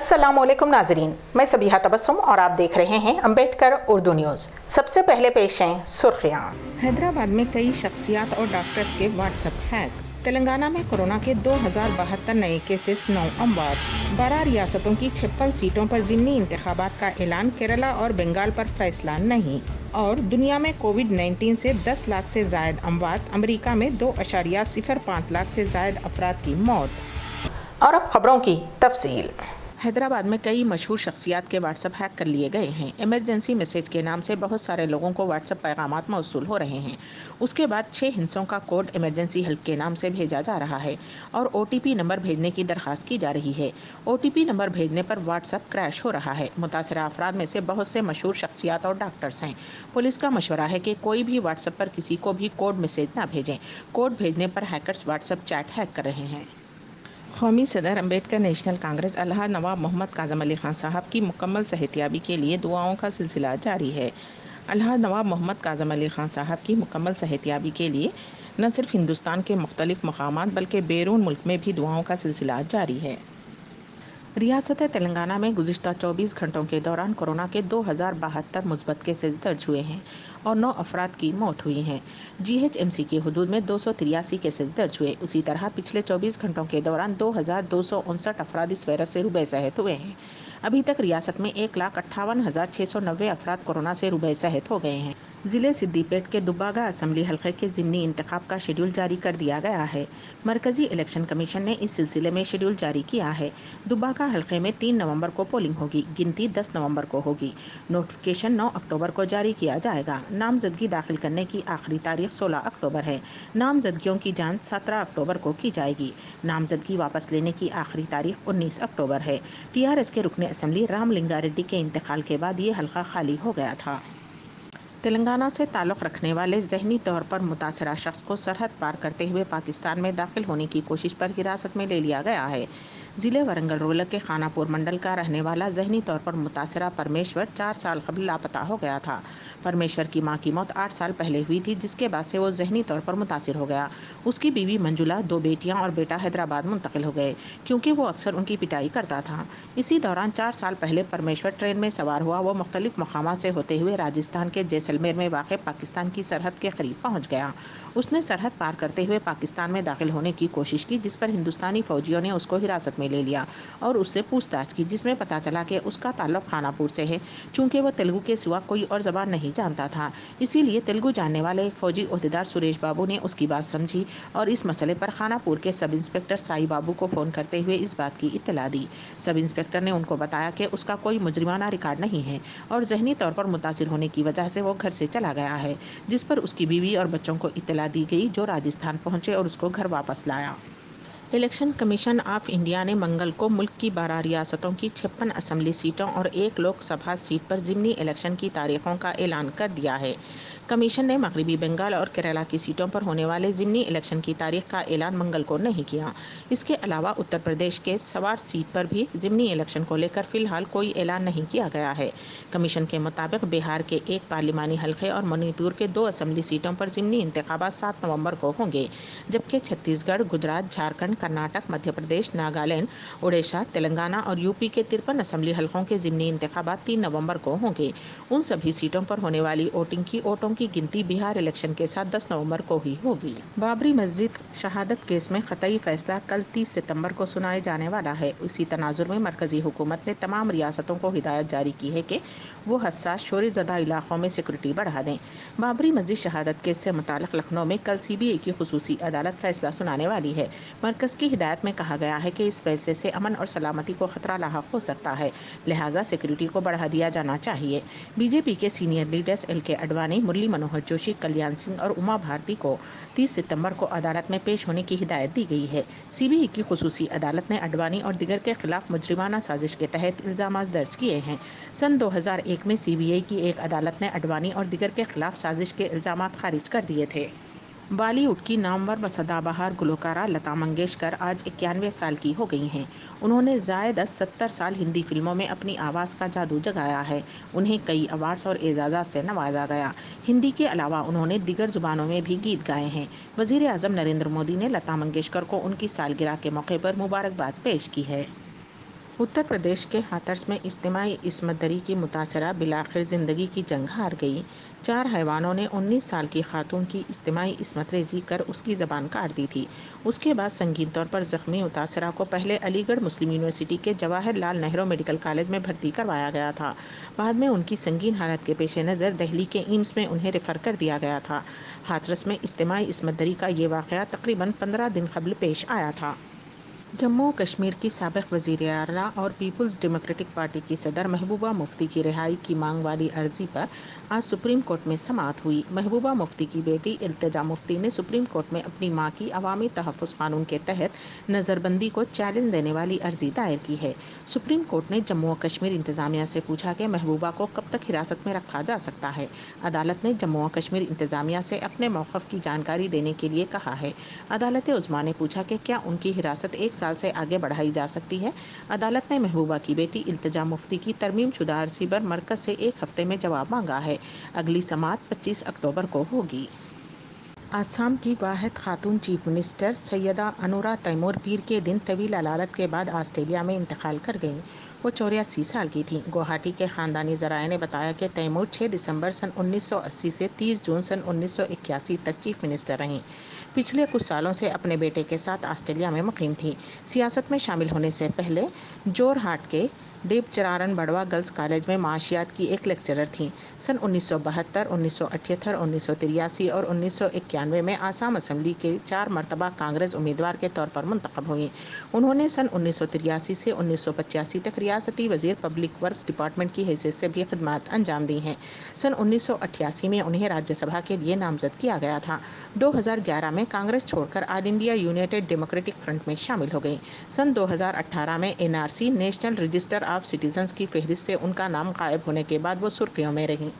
अस्सलामुअलैकुम नाजरीन, मैं सबीहा तबस्सुम और आप देख रहे हैं अम्बेडकर उर्दू न्यूज़। सबसे पहले पेश हैं सुर्खियाँ। हैदराबाद में कई शख्सियात और डॉक्टर्स के व्हाट्सएप हैक। तेलंगाना में कोरोना के 2072 नए केसेस, 9 अमवात। 12 रियासतों की 56 सीटों पर ज़िमनी इंतखाबात का ऐलान, केरला और बंगाल पर फैसला नहीं। और दुनिया में कोविड-19 से 10 लाख से ज़ायद अमवात, अमेरिका में 2.05 लाख से ज़ायद अफराद की मौत। और अब खबरों की तफसील। हैदराबाद में कई मशहूर शख्सियात के व्हाट्सएप हैक कर लिए गए हैं। इमरजेंसी मैसेज के नाम से बहुत सारे लोगों को व्हाट्सएप पैगामात मौसूल हो रहे हैं। उसके बाद 6 हिस्सों का कोड इमरजेंसी हेल्प के नाम से भेजा जा रहा है और OTP नंबर भेजने की दरख्वास्त की जा रही है। OTP नंबर भेजने पर व्हाट्सएप क्रैश हो रहा है। मुतासरा अफराद में से बहुत से मशहूर शख्सियात और डॉक्टर्स हैं। पुलिस का मशवरा है कि कोई भी व्हाट्सएप पर किसी को भी कोड मैसेज ना भेजें। कोड भेजने पर हैकर्स व्हाट्सएप चैट हैक कर रहे हैं। कौमी सदर अम्बेडकर नेशनल कांग्रेस अलहाज नवाब मोहम्मद काज़म अली खान साहब की मुकम्मल सेहतियाबी के लिए दुआओं का सिलसिला जारी है। अलहाज नवाब मोहम्मद काज़म अली खान साहब की मुकम्मल सेहतियाबी के लिए न सिर्फ हिंदुस्तान के मुख्तलिफ मकामात बल्कि बैरून मुल्क में भी दुआओं का सिलसिला जारी है। रियासत तेलंगाना में गुज़िश्ता 24 घंटों के दौरान कोरोना के 2072 मुस्बत केसेस दर्ज हुए हैं और 9 अफराद की मौत हुई है। GHMC की हदूद में 283 केसेस दर्ज हुए। उसी तरह पिछले 24 घंटों के दौरान 2259 अफराद इस वायरस से रुबे सेहत हुए हैं। अभी तक रियासत में 1,58,690 अफराद कोरोना से रुबे सेहत हो गए हैं। ज़िले सिद्दीपेट के दुब्बागा असम्बली हल्के के ज़िमनी इंतखाब का शेड्यूल जारी कर दिया गया है। मरकज़ी इलेक्शन कमीशन ने इस सिलसिले में शेड्यूल जारी किया है। दुब्बागा हल्के में 3 नवंबर को पोलिंग होगी, गिनती 10 नवंबर को होगी। नोटिफिकेशन 9 अक्टूबर को जारी किया जाएगा। नामजदगी दाखिल करने की आखिरी तारीख 16 अक्टूबर है। नामजदगियों की जांच 17 अक्टूबर को की जाएगी। नामजदगी वापस लेने की आखिरी तारीख 19 अक्टूबर है। TRS के रुकने असम्बली रामलिंगारेड्डी के इंतकाल के बाद ये हल्का खाली हो गया था। तेलंगाना से ताल्लुक़ रखने वाले ज़हनी तौर पर मुतासरा शख्स को सरहद पार करते हुए पाकिस्तान में दाखिल होने की कोशिश पर हिरासत में ले लिया गया है। ज़िले वरंगल रूरल के खानापुर मंडल का रहने वाला ज़हनी तौर पर मुतासरा परमेश्वर 4 साल कबल लापता हो गया था। परमेश्वर की मां की मौत 8 साल पहले हुई थी, जिसके बाद से वो ज़हनी तौर पर मुतासिर हो गया। उसकी बीवी मंजुला, 2 बेटियाँ और बेटा हैदराबाद मुंतकिल हो गए क्योंकि वो अक्सर उनकी पिटाई करता था। इसी दौरान 4 साल पहले परमेश्वर ट्रेन में सवार हुआ। वो मुख्तलिफ मकामात से होते हुए राजस्थान के जैसलमेर में वाक़ पाकिस्तान की सरहद के करीब पहुंच गया। उसने सरहद पार करते हुए पाकिस्तान में दाखिल होने की कोशिश की, जिस पर हिंदुस्तानी फौजियों ने उसको हिरासत में ले लिया और उससे पूछताछ की, जिसमें पता चला कि उसका ताल्लुक़ खानापुर से है। चूँकि वो तेलुगु के सिवा कोई और ज़बान नहीं जानता था, इसीलिए तेलुगु जानने वाले एक फ़ौजी ओहदेदार सुरेश बाबू ने उसकी बात समझी और इस मसले पर खानापुर के सब इंस्पेक्टर साई बाबू को फ़ोन करते हुए इस बात की इत्तला दी। सब इंस्पेक्टर ने उनको बताया कि उसका कोई मुजरिमाना रिकॉर्ड नहीं है और ज़हनी तौर पर मुतासिर होने की वजह से वो घर से चला गया है, जिस पर उसकी बीवी और बच्चों को इत्तला दी गई, जो राजस्थान पहुंचे और उसको घर वापस लाया। इलेक्शन कमीशन ऑफ इंडिया ने मंगल को मुल्क की 12 रियासतों की 56 असम्बली सीटों और 1 लोकसभा सीट पर ज़िमनी इलेक्शन की तारीखों का ऐलान कर दिया है। कमीशन ने मगरबी बंगाल और केरला की सीटों पर होने वाले ज़िमनी इलेक्शन की तारीख का ऐलान मंगल को नहीं किया। इसके अलावा उत्तर प्रदेश के सवार सीट पर भी ज़िमनी इलेक्शन को लेकर फ़िलहाल कोई ऐलान नहीं किया गया है। कमीशन के मुताबिक बिहार के 1 पार्लिमानी हल्के और मणिपुर के 2 असम्बली सीटों पर ज़िमनी इंतखाबात 7 नवंबर को होंगे, जबकि छत्तीसगढ़, गुजरात, झारखंड, कर्नाटक, मध्य प्रदेश, नागालैंड, उड़ीसा, तेलंगाना और यूपी के 53 असम्बली हल्कों के ज़िमनी इंतखाबात 3 नवंबर को होंगे। उन सभी सीटों पर होने वाली वोटों की गिनती बिहार इलेक्शन के साथ 10 नवंबर को ही होगी। बाबरी मस्जिद शहादत केस में क़तई फैसला कल 30 सितंबर को सुनाए जाने वाला है। इसी तनाजुर में मरकज़ी हुकूमत ने तमाम रियासतों को हिदायत जारी की है कि वो हसास शोरज़दा इलाकों में सिक्योरिटी बढ़ा दें। बाबरी मस्जिद शहादत केस से मुताल्लिक़ लखनऊ में कल CBI की खुसूसी अदालत फैसला सुनाने वाली है। मरकज़ की हिदायत में कहा गया है कि इस फैसले से अमन और सलामती को खतरा लाहक हो सकता है, लिहाजा सिक्योरिटी को बढ़ा दिया जाना चाहिए। BJP के senior leaders LK Advani, Murli Manohar Joshi, Kalyan Singh और उमा भारती को 30 सितंबर को अदालत में पेश होने की हिदायत दी गई है। CBI की खुसूसी अदालत ने आडवाणी और दिगर के खिलाफ मुजरिमाना साजिश के तहत इल्ज़ाम दर्ज किए हैं। सन 2001 में CBI की एक अदालत ने आडवाणी और दिगर के खिलाफ साजिश के इल्ज़ाम खारिज कर दिए थे। बॉलीवुड की नामवर व सदाबहार गुलकारा लता मंगेशकर आज 91 साल की हो गई हैं। उन्होंने ज़ायद 70 साल हिंदी फिल्मों में अपनी आवाज़ का जादू जगाया है। उन्हें कई अवार्ड्स और एजाज़ात से नवाजा गया। हिंदी के अलावा उन्होंने दिगर ज़ुबानों में भी गीत गाए हैं। वज़ीर आज़म नरेंद्र मोदी ने लता मंगेशकर को उनकी सालगिरह के मौके पर मुबारकबाद पेश की है। उत्तर प्रदेश के हाथरस में इज्तिमाई इस्मत दरी की मुतासरा बिलाखिर ज़िंदगी की जंग हार गई। 4 हैवानों ने 19 साल की खातून की इज्तिमाई इस्मत रेज़ी कर उसकी ज़बान काट दी थी। उसके बाद संगीन तौर पर ज़ख्मी मुतासरा को पहले अलीगढ़ मुस्लिम यूनिवर्सिटी के जवाहर लाल नेहरू मेडिकल कॉलेज में भर्ती करवाया गया था। बाद में उनकी संगीन हालत के पेश नज़र दिल्ली के एम्स में उन्हें रेफ़र कर दिया गया था। हाथरस में इज्तिमाई इस्मत दरी का ये वाक़या तकरीबन 15 दिन कबल पेश आया था। जम्मू कश्मीर की साबिक़ वज़ीर आला और पीपल्स डेमोक्रेटिक पार्टी की सदर महबूबा मुफ्ती की रिहाई की मांग वाली अर्जी पर आज सुप्रीम कोर्ट में समाअत हुई। महबूबा मुफ्ती की बेटी इल्तिजा मुफ्ती ने सुप्रीम कोर्ट में अपनी मां की अवामी तहफ़्फ़ुज़ क़ानून के तहत नज़रबंदी को चैलेंज देने वाली अर्जी दायर की है। सुप्रीम कोर्ट ने जम्मू और कश्मीर इंतज़ामिया से पूछा कि महबूबा को कब तक हिरासत में रखा जा सकता है। अदालत ने जम्मू और कश्मीर इंतज़ामिया से अपने मौक़िफ़ की जानकारी देने के लिए कहा है। अदालत उज़्मा ने पूछा कि क्या उनकी हिरासत 1 साल से आगे बढ़ाई जा सकती है। अदालत ने महबूबा की बेटी इल्तिजा मुफ्ती की तरमीम शुदा अर्जी पर मरकज़ से 1 हफ्ते में जवाब मांगा है। अगली समाअत 25 अक्टूबर को होगी। आसाम की वाहिद खातून चीफ मिनिस्टर सैयदा अनूरा तैमूर पीर के दिन तवील अदालत के बाद ऑस्ट्रेलिया में इंतकाल कर गईं। वो 84 साल की थीं। गुवाहाटी के ख़ानदानी ज़राए ने बताया कि तैमूर 6 दिसंबर सन 1980 से 30 जून सन 1981 तक चीफ मिनिस्टर रहीं। पिछले कुछ सालों से अपने बेटे के साथ ऑस्ट्रेलिया में मुक़ीम थीं। सियासत में शामिल होने से पहले जोरहाट के देवचरारण बड़वा गर्ल्स कॉलेज में माशियात की एक लेक्चरर थीं। सन 1972, 1978, 1983 और 1991 में आसाम असम्बली के 4 मरतबा कांग्रेस उम्मीदवार के तौर पर मुंतखब हुई। उन्होंने सन 1983 से 1985 तक रियासती वज़ीर पब्लिक वर्क्स डिपार्टमेंट की हैसियत से भी खिदमत अंजाम दी हैं। सन 1988 में उन्हें राज्यसभा के लिए नामज़द किया गया था। 2011 में कांग्रेस छोड़कर all India United democratic front में शामिल हो गई। सन 2018 में NRC national register of citizens की फहरिस्त से उनका नाम गायब होने के बाद वो सुर्खियों में रहीं।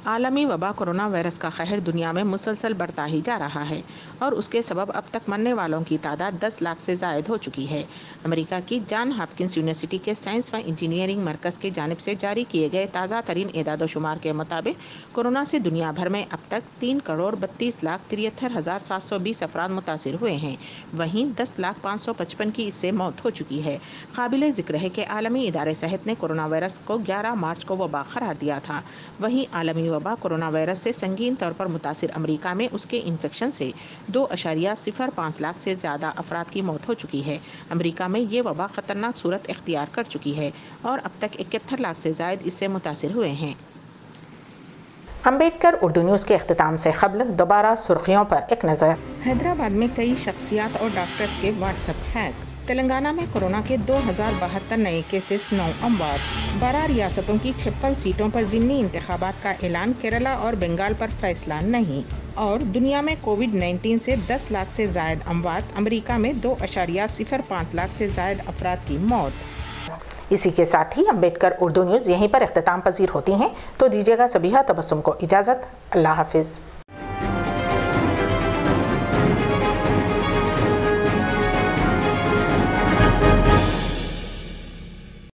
आलमी वबा कोरोना वायरस का कहर दुनिया में मुसलसल बढ़ता ही जा रहा है और उसके सबब अब तक मरने वालों की तादाद 10 लाख से ज़ायद हो चुकी है। अमेरिका की जॉन हॉपकिंस यूनिवर्सिटी के साइंस व इंजीनियरिंग मरकज़ की जानिब से जारी किए गए ताज़ा तरीन एदाद शुमार के मुताबिक कोरोना से दुनिया भर में अब तक 3,32,73,720 अफराद मुतासिर हुए हैं। वहीं 10,555 की इससे मौत हो चुकी है। काबिल ज़िक्र है कि आलमी इदारे सेहत ने कोरोना वायरस को 11 मार्च को वबा करार दिया था। वहीं आलमी वबा कोरोना वायरस से संगीन तौर पर मुतासिर अमेरिका में उसके इन्फेक्शन से 2.05 लाख से ज़्यादा अफराद की मौत हो चुकी है। अमेरिका में ये वबा ख़तरनाक सूरत इख्तियार कर चुकी है और अब तक 71 लाख से ज़ायद इससे मुतासिर हुए हैं। अम्बेडकर उर्दू न्यूज़ के अख्तिताम से क़ब्ल दोबारा सुर्खियों पर एक नज़र। हैदराबाद में कई शख्सियात और डॉक्टर्स के व्हाट्सएप हैक। तेलंगाना में कोरोना के 2072 नए केसेस, 9 अमवात। 12 रियासतों की 56 सीटों पर ज़िमनी इंतखाबात का ऐलान। केरला और बंगाल पर फैसला नहीं। और दुनिया में कोविड-19 से 10 लाख से ज़ायद अमवात। अमेरिका में 2.05 लाख से ज़ायद अफराद की मौत। इसी के साथ ही अम्बेडकर उर्दू न्यूज़ यहीं पर इख्तिताम पजीर होती हैं। तो दीजिएगा सबीहा तबस्सुम को इजाज़त। अल्लाह हाफिज़।